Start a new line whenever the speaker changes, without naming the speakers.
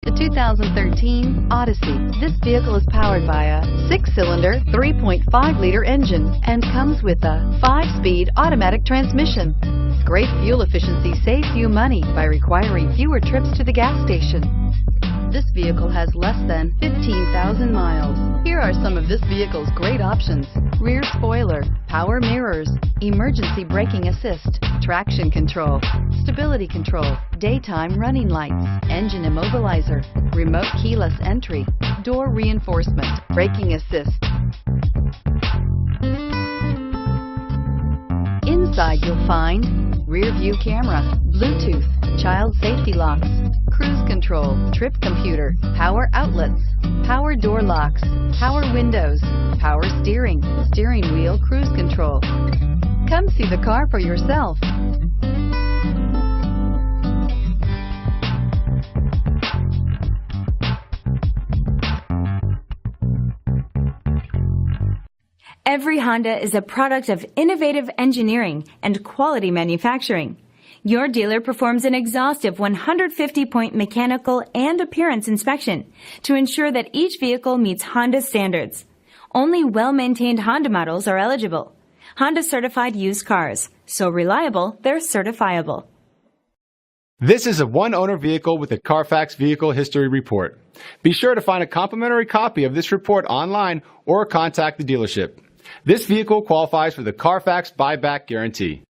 The 2013 Odyssey. This vehicle is powered by a 6-cylinder, 3.5-liter engine and comes with a 5-speed automatic transmission. Great fuel efficiency saves you money by requiring fewer trips to the gas station. This vehicle has less than 15,000 miles. Here are some of this vehicle's great options: rear spoiler, power mirrors, emergency braking assist, traction control, stability control, daytime running lights, engine immobilizer, remote keyless entry, door reinforcement, braking assist. Inside you'll find rear view camera, Bluetooth, child safety locks, cruise control, trip computer, power outlets, power door locks, power windows, power steering, steering wheel cruise control. Come see the car for yourself.
Every Honda is a product of innovative engineering and quality manufacturing. Your dealer performs an exhaustive 150-point mechanical and appearance inspection to ensure that each vehicle meets Honda standards. Only well-maintained Honda models are eligible. Honda certified used cars, so reliable they're certifiable.
This is a one-owner vehicle with a CARFAX Vehicle History Report. Be sure to find a complimentary copy of this report online or contact the dealership. This vehicle qualifies for the CARFAX Buyback Guarantee.